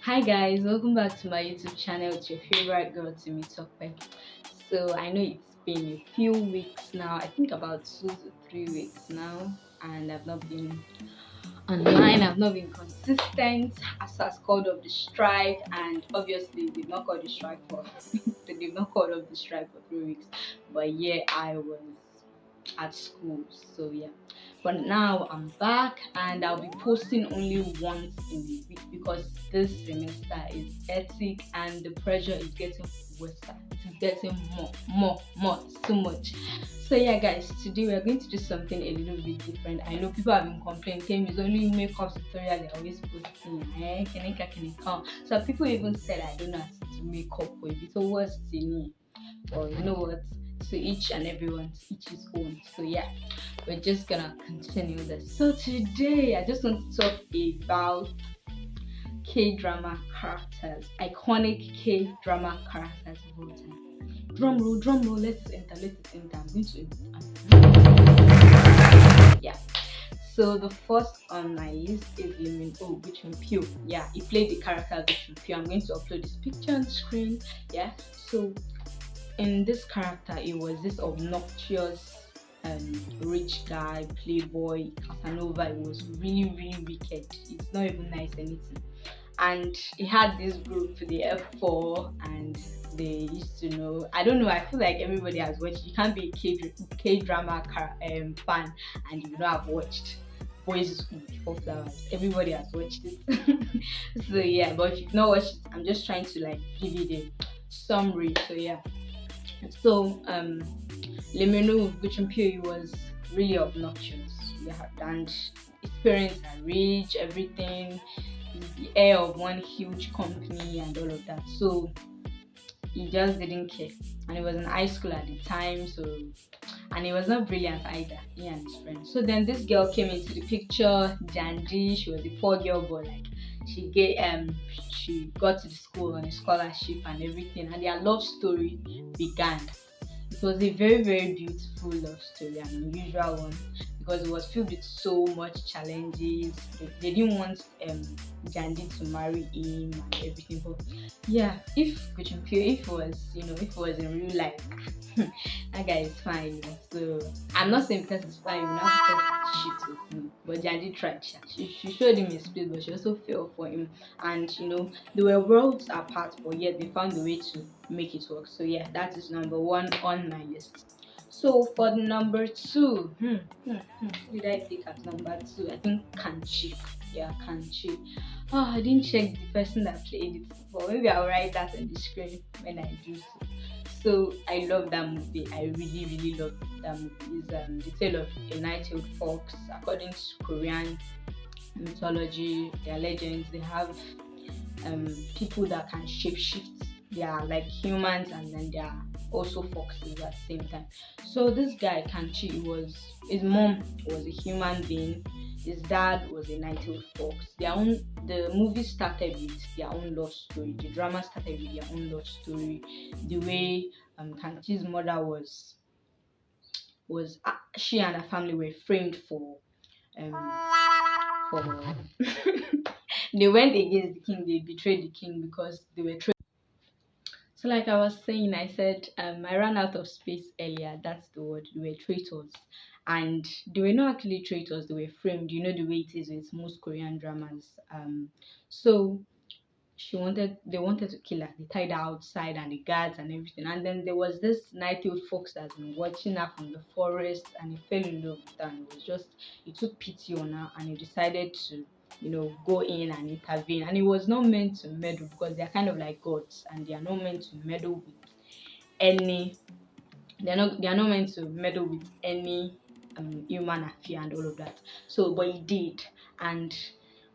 Hi guys, welcome back to my YouTube channel. It's your favorite girl to me Tokpe. So I know it's been a few weeks now, I think about 2 to 3 weeks now, and I've not been online, I've not been consistent. As called off the strike, and obviously they've not called the strike for they've not called off the strike for 3 weeks. But yeah, I was at school, so yeah, but now I'm back and I'll be posting only once in a week because this semester is hectic and the pressure is getting worse. It's getting more, too much. So yeah guys, today we're going to do something a little bit different. I know people have been complaining, Kim is only makeup tutorial they're always posting, can it come? So people even said I don't know how to do makeup or if it's worse to me. Well, you know what, to each and everyone, to each his own. So yeah, we're just gonna continue this. So today I just want to talk about K-drama characters, iconic K-drama characters of all time. Drum roll, let's enter. I'm going to yeah. So the first on my list is Lim Pyo. Yeah, he played the character Lim Pyo. I'm going to upload this picture on screen. Yeah. So in this character, it was this obnoxious rich guy, playboy, Casanova. It was really wicked. It's not even nice anything. And he had this group, the F4, and they used to know. I don't know. I feel like everybody has watched. You can't be a K drama fan and you not have watched Boys School Before Flowers. Everybody has watched it. So yeah, but if you've not watched it, I'm just trying to like give you the summary. So yeah. So Lemenu Guchimpio was really obnoxious. Yeah, and his parents are rich, everything. He's the heir of one huge company and all of that. So he just didn't care. And he was in high school at the time, so and he was not brilliant either, he and his friends. So then this girl came into the picture, Janji. She was a poor girl, but like she got to the school on a scholarship and everything, and their love story began. It was a very beautiful love story, an unusual one because it was filled with so much challenges. They didn't want Jandy to marry him and everything, but yeah, if Kuchimpio, if it was in real life, that guy is fine. So I'm not saying because it's fine, you know, because shit with me. But Jandy tried. She showed him his place, but she also fell for him. And they were worlds apart, but yet they found a way to make it work. So yeah, that is number one on my list. So for the number two, who did I pick at number two? I think Kanchi. Yeah, Kanchi. Oh, I didn't check the person that played it, but maybe I'll write that on the screen when I do so. So I love that movie. I really love that movie. It's the tale of a night-tailed fox. According to Korean mythology, they are legends. They have people that can shapeshift. They are like humans and then they are also foxes at the same time. So this guy Kanchi, was his mom was a human being, his dad was a night-tailed fox. The movie started with their own love story. The drama started with their own love story. The way Kanchi's mother was she and her family were framed um for they went against the king, they betrayed the king because they were so, like I was saying, I said I ran out of space earlier. That's the word. They were traitors, and they were not actually traitors. They were framed. You know the way it is with most Korean dramas. So they wanted to kill her. They tied her outside, and the guards and everything. And then there was this night-tailed fox that's been watching her from the forest, and he fell in love with her. And he took pity on her, and he decided to go in and intervene. And he was not meant to meddle because they're kind of like gods and they are not meant to meddle with any they are not meant to meddle with any human affair and all of that. So but he did. And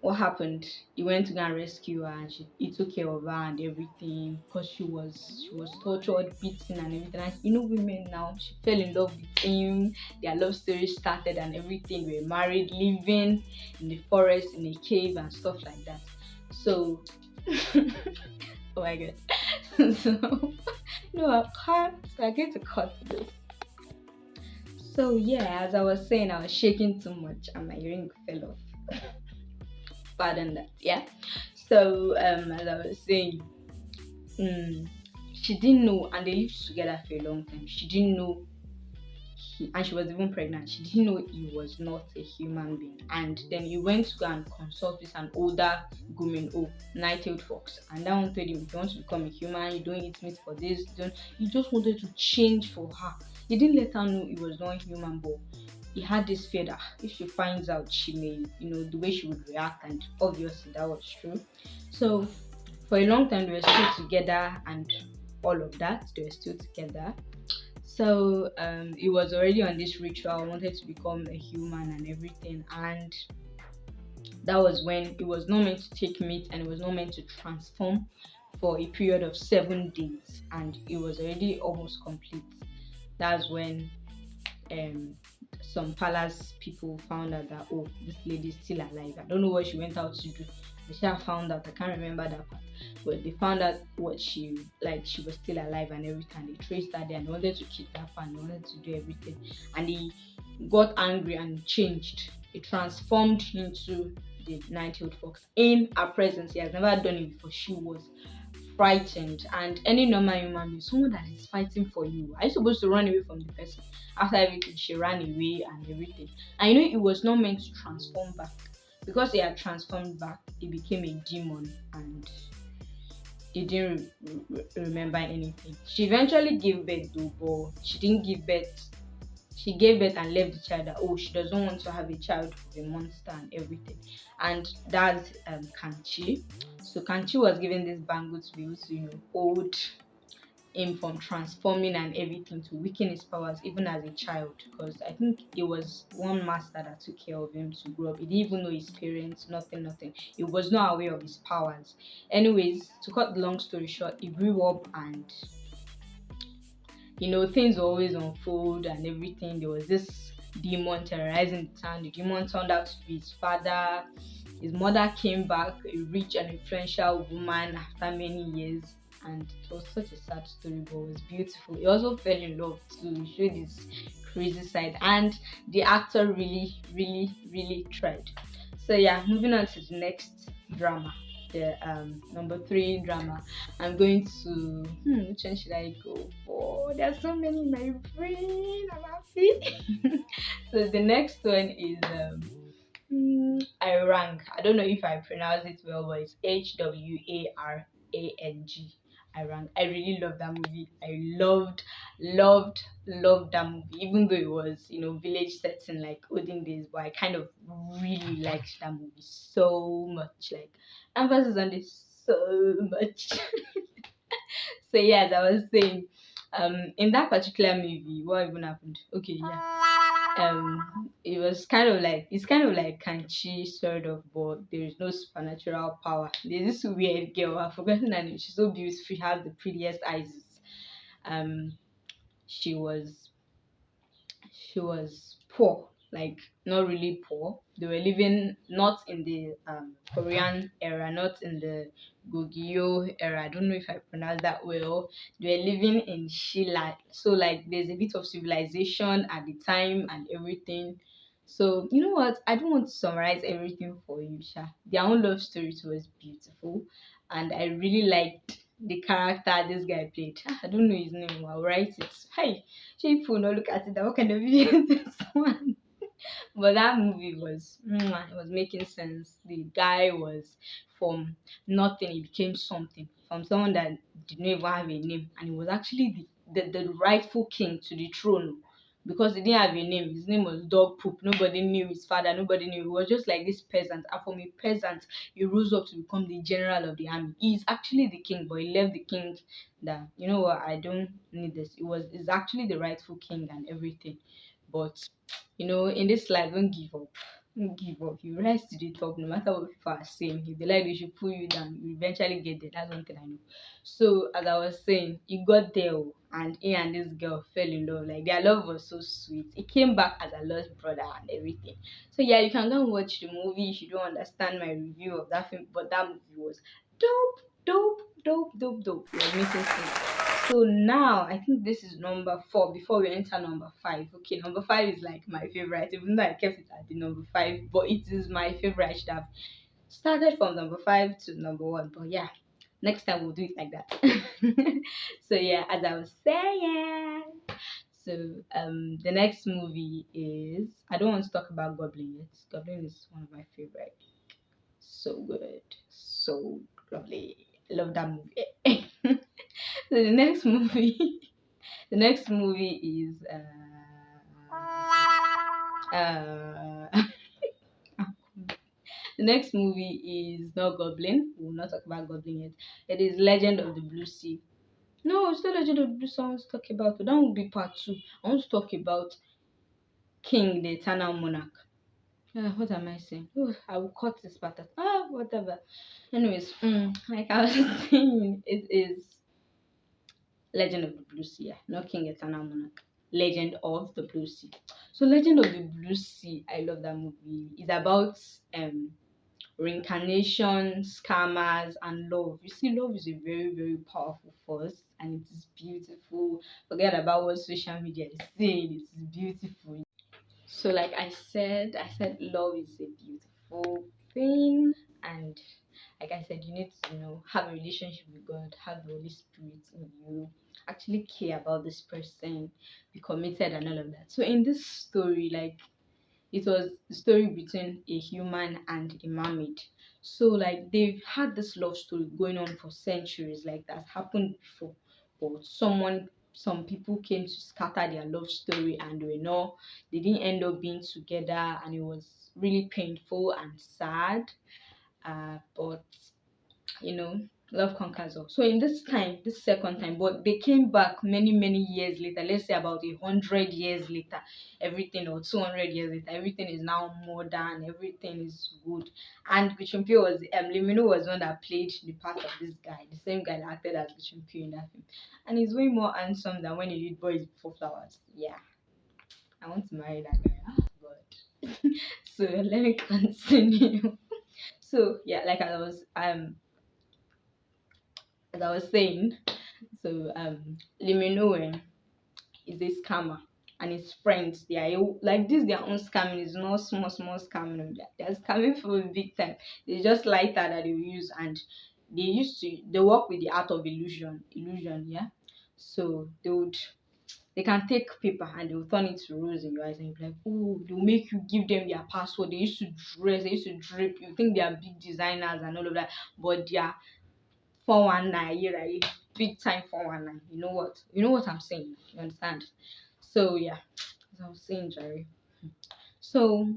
what happened, he went to go and rescue her, and he took care of her and everything because she was tortured, beaten and everything. And women now, she fell in love with him. Their love story started and everything. They were married, living in the forest, in a cave and stuff like that. So oh my god. So no, I can't. I get to cut this. So yeah, as I was saying, I was shaking too much and my earring fell off. Pardon that. Yeah. So as I was saying, mm, she didn't know, and they lived together for a long time. She didn't know and she was even pregnant. She didn't know he was not a human being. And then he went to go and consult with an older Gumin O, night-tailed fox. And that one told him, if you want to become a human, you don't eat meat for this, you don't. He just wanted to change for her. He didn't let her know he was not human, but he had this fear that if she finds out, she may, the way she would react. And obviously, that was true. So, for a long time, they were still together and all of that. They were still together. So he was already on this ritual, wanted to become a human and everything, and that was when it was not meant to take meat and it was not meant to transform for a period of 7 days, and it was already almost complete. That's when um some palace people found out that, oh, this lady is still alive. I don't know what she went out to do. They should have found out. I can't remember that part, but they found out what she was still alive and everything. They traced her there and they wanted to kidnap her and they wanted to do everything. And he got angry and changed. He transformed into the nine-tailed fox in her presence. He has never done it before. She was frightened, and any normal human being, someone that is fighting for you, are you supposed to run away from the person? After everything, she ran away and everything. And it was not meant to transform back. Because he had transformed back, he became a demon and he didn't remember anything. She eventually gave birth though, but she didn't give birth. She gave birth and left the child that, oh, she doesn't want to have a child with a monster and everything. And that's Kanchi. So Kanchi was given this bangle to be able to, hold him from transforming and everything, to weaken his powers even as a child, because I think it was one master that took care of him to grow up. He didn't even know his parents, nothing. He was not aware of his powers. Anyways, to cut the long story short, he grew up and things were always unfold and everything. There was this demon terrorizing the town. The demon turned out to be his father. His mother came back, a rich and influential woman, after many years. And it was such a sad story, but it was beautiful. He also fell in love too. He showed his crazy side, and the actor really, really, really tried. So yeah, moving on to the next drama, the number three drama. I'm going to which one should I go for? There's so many in my brain. I'm happy. So the next one is Irang. I don't know if I pronounce it well, but it's Hwarang. I really love that movie. I loved that movie. Even though it was, village setting like olden days, but I kind of really liked that movie so much. Like, emphasis on this so much. So yeah, as I was saying, in that particular movie, what even happened? Okay, yeah. It's kind of like Kanchi sort of, but there is no supernatural power. There's this weird girl, I've forgotten her name. She's so beautiful, she has the prettiest eyes. Um she was she was poor, like not really poor. They were living not in the Korean era, not in the Gogyo era. I don't know if I pronounced that well. They were living in Shila, so like there's a bit of civilization at the time and everything. So you know what? I don't want to summarize everything for you, Sha. Their own love story too was beautiful, and I really liked the character this guy played. I don't know his name. I'll write it. Hi, people no look at it. What kind of video is this one? But that movie was, it was making sense. The guy was from nothing, he became something. From someone that didn't even have a name, and he was actually the rightful king to the throne, because he didn't have a name. His name was Dog Poop. Nobody knew his father. Nobody knew. He was just like this peasant. And from a peasant, he rose up to become the general of the army. He's actually the king, but he left the king that, you know what, I don't need this. It's actually the rightful king and everything. But in this life, don't give up. Don't give up. You rise to the top no matter what people are saying. If they like, they should pull you down. You eventually get there. That's one thing I know. So, as I was saying, he got there, oh, and he and this girl fell in love. Like, their love was so sweet. He came back as a lost brother and everything. So, yeah, you can go and watch the movie if you don't understand my review of that film. But that movie was dope. It was making sense. So now I think this is number four before we enter number five. Okay, number five is like my favorite, even though I kept it at the number five, but it is my favorite. I should have Started from number five to number one, but yeah, next time we'll do it like that. So yeah, as I was saying, so the next movie is, I don't want to talk about Goblin yet. Goblin is one of my favorite. So good, so lovely. I love that movie. So the next movie, the next movie is uh the next movie is not Goblin. We will not talk about Goblin yet. It is Legend of the Blue Sea. No, it's not Legend of the Blue Sea I want to talk about. That will be part two. I want to talk about King, the Eternal Monarch. What am I saying? Oh, I will cut this part out. Whatever. Anyways, like I was saying, it is Legend of the Blue Sea, yeah, not King Eternal Monarch. Legend of the Blue Sea. So Legend of the Blue Sea, I love that movie. It's about reincarnation, scammers, and love. You see, love is a very, very powerful force, and it is beautiful. Forget about what social media is saying, it is beautiful. So, like I said love is a beautiful thing, and like I said, you need to, have a relationship with God, have the Holy Spirit in you, actually care about this person, be committed, and all of that. So, in this story, like, it was the story between a human and a mermaid. So like they've had this love story going on for centuries, like that's happened before. But some people came to scatter their love story, and they didn't end up being together, and it was really painful and sad. But you know love conquers all. So in this second time, but they came back many years later, let's say about 100 years later, everything, or 200 years later, everything is now modern, everything is good. And Bichimpio was Limino was one that played the part of this guy, the same guy that acted as Bichimpio in that film, and he's way more handsome than when he did Boys Before Flowers. Yeah, I want to marry that guy. God. So let me continue. So yeah, like as I was saying, so Liminoe is a scammer, and his friends, they are like this, their own scamming is not small scamming. They're scamming for a big time. It's just lighter that they use, and they work with the art of illusion, yeah. So they can take paper and they'll turn it to rose in your eyes, and you're like, oh, they'll make you give them their password. They used to dress, they used to drip. You think they are big designers and all of that, but they are 419, right? Big time 419. You know what I'm saying. You understand? So yeah, as I was saying, Jerry. So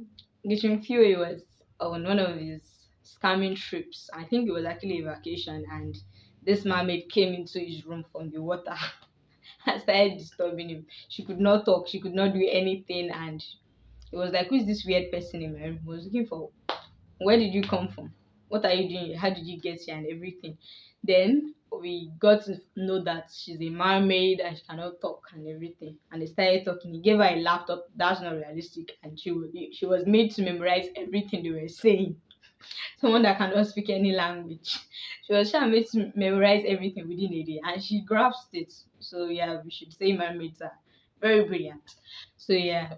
Gitrin Fury was on one of his scamming trips. I think it was actually a vacation, and this mermaid came into his room from the water and started disturbing him. She could not talk, she could not do anything, and it was like, who's this weird person in my room? He was looking for, where did you come from? What are you doing here? How did you get here and everything? Then we got to know that she's a mermaid and she cannot talk and everything. And they started talking. He gave her a laptop. That's not realistic. And she was made to memorize everything they were saying. Someone that cannot speak any language. She was made to memorize everything within a day. And she grasped it. So yeah, we should say mermaids are very brilliant. So yeah.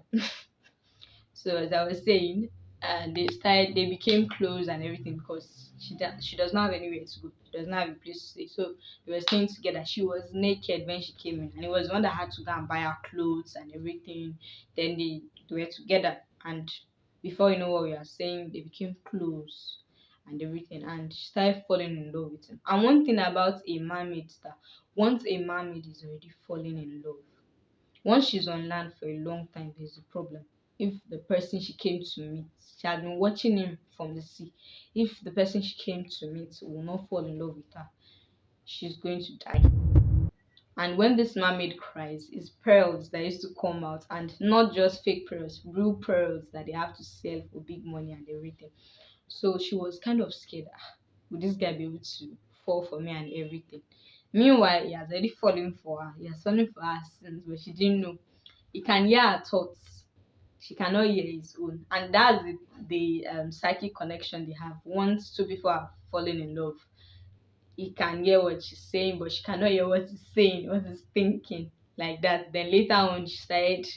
So as I was saying, they became close and everything, because she does not have anywhere to go. She does not have a place to stay. So they were staying together. She was naked when she came in, and it was one that had to go and buy her clothes and everything. Then they were together, and before you know what we are saying, they became close and everything, and she started falling in love with him. And one thing about a mermaid is that once a mermaid is already falling in love, once she's on land for a long time, there's a problem. If the person she came to meet, she had been watching him from the sea, if the person she came to meet will not fall in love with her, she's going to die. And when this mermaid cries, it's pearls that used to come out, and not just fake pearls, real pearls that they have to sell for big money and everything. So she was kind of scared. Would this guy be able to fall for me and everything? Meanwhile, he has already fallen for her. He has fallen for her since, but she didn't know. He can hear her thoughts. She cannot hear his own. And that's the psychic connection they have. Once two people are falling in love, he can hear what she's saying, but she cannot hear what he's saying, what he's thinking, like that. Then later on, she started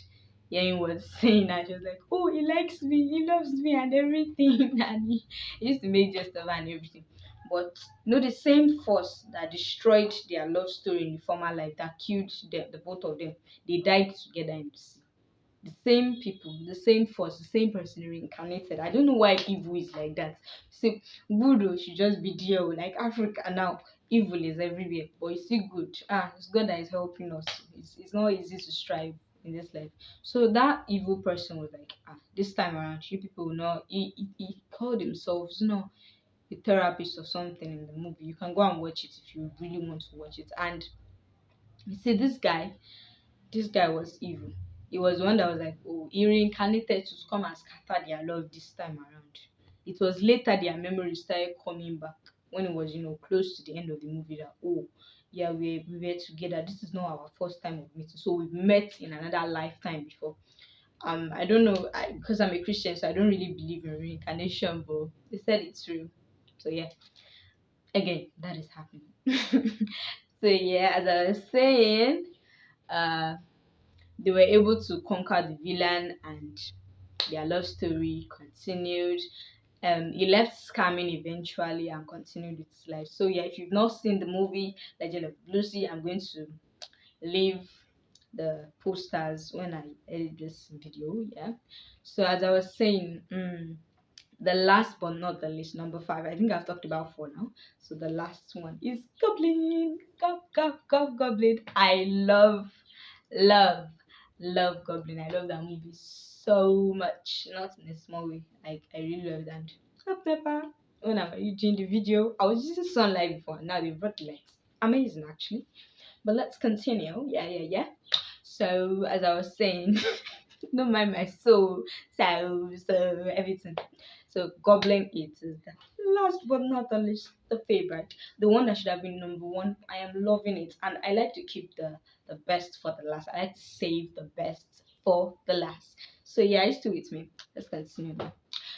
Yang was saying that she was like, "Oh, he likes me, he loves me, and everything," and he used to make jest of her and everything. But the same force that destroyed their love story in the former life that killed the both of them, they died together in the sea. The same people, the same force, the same person reincarnated. I don't know why evil is like that. So good should just be there, like Africa now. Evil is everywhere, but it's still good. It's God that is helping us. It's not easy to strive in this life. So that evil person was like, this time around, you people will not. He called himself, a therapist or something in the movie. You can go and watch it if you really want to watch it. And you see, this guy was evil. He was the one that was like, oh, he reincarnated to come and scatter their love this time around. It was later their memories started coming back when it was, close to the end of the movie that, oh, yeah, we were together. This is not our first time of meeting. So we've met in another lifetime before. I don't know, because I'm a Christian, so I don't really believe in reincarnation, but they said it's real. So yeah, again, that is happening. So yeah, as I was saying, uh they were able to conquer the villain and their love story continued. He left scamming eventually and continued with his life. So yeah, if you've not seen the movie Legend of Lucy, I'm going to leave the posters when I edit this video. Yeah. So as I was saying, the last but not the least, number five. I think I've talked about four now. So the last one is Goblin. Goblin. I love, love Goblin. I love that movie so much. Not in a small way. Like I really love that. I've never when I'm doing the video, I was using sunlight before. Now they brought lights. Amazing actually. But let's continue. Yeah. So as I was saying, don't mind my soul, so everything. So Goblin It is the last but not the least, the favorite, the one that should have been number one. I am loving it, and I like to keep the best for the last. I like to save the best for the last. So yeah, it's still with me. Let's continue now.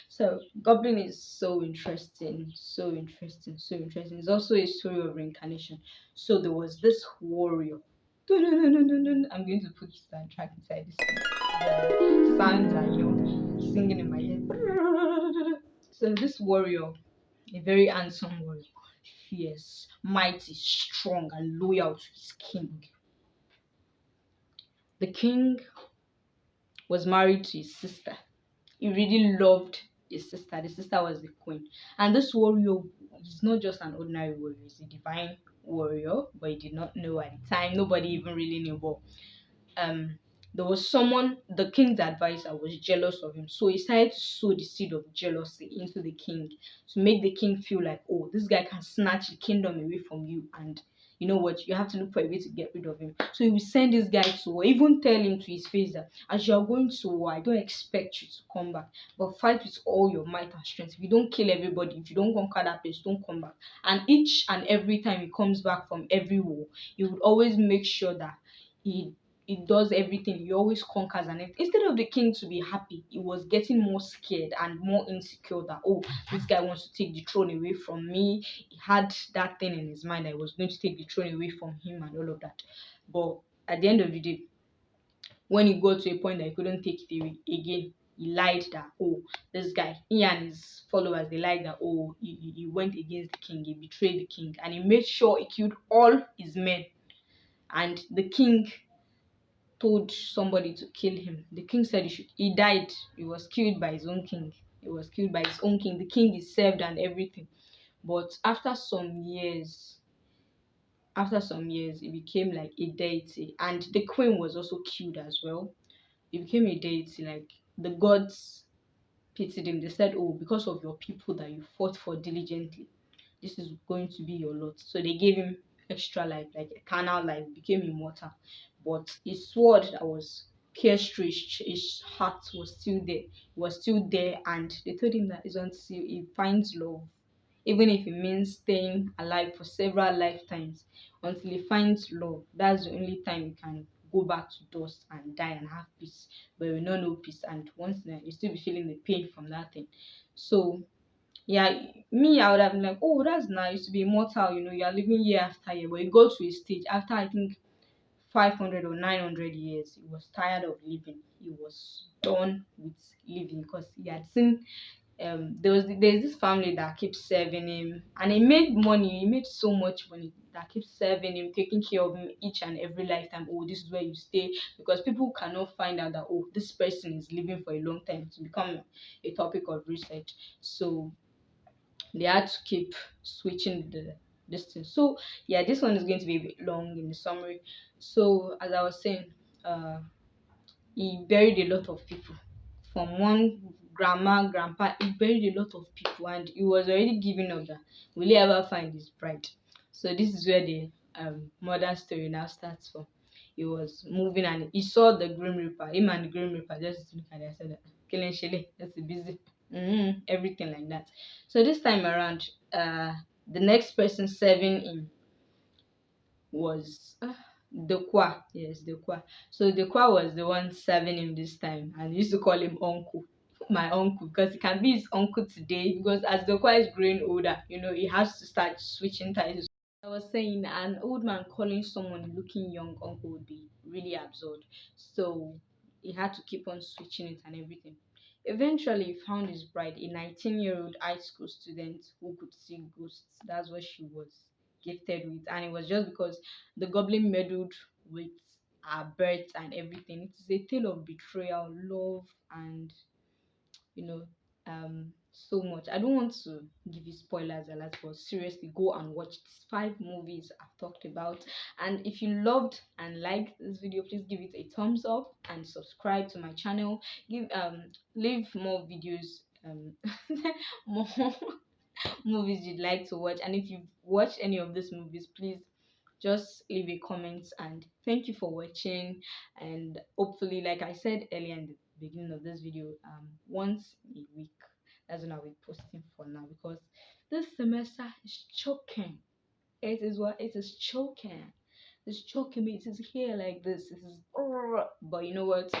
So Goblin is so interesting, so interesting, so interesting. It's also a story of reincarnation. So there was this warrior. I'm going to put that track inside this thing. The sounds are, singing in my head. So this warrior, a very handsome warrior, fierce, mighty, strong, and loyal to his king. The king was married to his sister. He really loved his sister. The sister was the queen. And this warrior is not just an ordinary warrior, he's a divine warrior, but he did not know at the time. Nobody even really knew. But um there was someone, the king's advisor was jealous of him, so he started to sow the seed of jealousy into the king to make the king feel like, oh, this guy can snatch the kingdom away from you, and you know what, you have to look for a way to get rid of him. So he will send this guy to war, even tell him to his face that as you are going to war, I don't expect you to come back, but fight with all your might and strength. If you don't kill everybody, if you don't conquer that place, don't come back. And each and every time he comes back from every war, he would always make sure that he does everything. He always conquers, and instead of the king to be happy, he was getting more scared and more insecure that, oh, this guy wants to take the throne away from me. He had that thing in his mind that he was going to take the throne away from him and all of that. But at the end of the day, when he got to a point that he couldn't take it away again, he lied that, oh, this guy, he and his followers, they lied that, oh, he went against the king, he betrayed the king, and he made sure he killed all his men. And the king told somebody to kill him. The king said he died. He was killed by his own king. He was killed by his own king. The king is served and everything. But after some years, he became like a deity. And the queen was also killed as well. He became a deity. Like the gods pitied him. They said, oh, because of your people that you fought for diligently, this is going to be your lot. So they gave him extra life, like eternal life, became immortal. But his sword that was pierced through his heart was still there. It was still there, and they told him that it's until he finds love, even if it means staying alive for several lifetimes, until he finds love. That's the only time he can go back to dust and die and have peace. But we know no peace, and once then you still be feeling the pain from that thing. So yeah, me, I would have been like, oh, that's nice to be immortal, you're living year after year. But it got to a stage after, I think, 500 or 900 years. He was tired of living. He was done with living because he had seen there's this family that keeps serving him, and he made money. He made so much money that keeps serving him, taking care of him each and every lifetime. Oh, this is where you stay, because people cannot find out that, oh, this person is living for a long time, to become a topic of research. So they had to keep switching the distance. So yeah, this one is going to be a bit long in the summary. So as I was saying, uh he buried a lot of people. From one grandma, grandpa, he buried a lot of people, and he was already giving up that will he ever find his bride. So this is where the modern story now starts from. He was moving and he saw the Grim Reaper. Him and the Grim Reaper just look at it and said, killing Shele, that's busy. Everything like that. So this time around, the next person serving him was the Kwa. Yes, the Kwa. So the Kwa was the one serving him this time, and he used to call him uncle. My uncle, because he can be his uncle today, because as the Kwa is growing older, he has to start switching titles. I was saying an old man calling someone looking young uncle would be really absurd. So he had to keep on switching it and everything. Eventually, he found his bride, a 19-year-old high school student who could see ghosts. That's what she was gifted with. And it was just because the goblin meddled with her birth and everything. It is a tale of betrayal, love, and you know so much. I don't want to give you spoilers a lot, but seriously, go and watch these 5 movies I've talked about. And if you loved and liked this video, please give it a thumbs up and subscribe to my channel. Give leave more videos, more movies you'd like to watch. And if you've watched any of these movies, please just leave a comment. And thank you for watching. And hopefully, like I said earlier in the beginning of this video, once a week, that's when I'll be posting for now, because this semester is choking. It is what it is choking. It's choking me. It is here like this. It is, but you know what?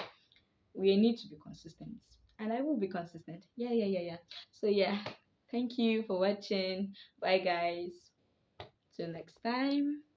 We need to be consistent, and I will be consistent. Yeah. So yeah, thank you for watching. Bye guys. Till next time.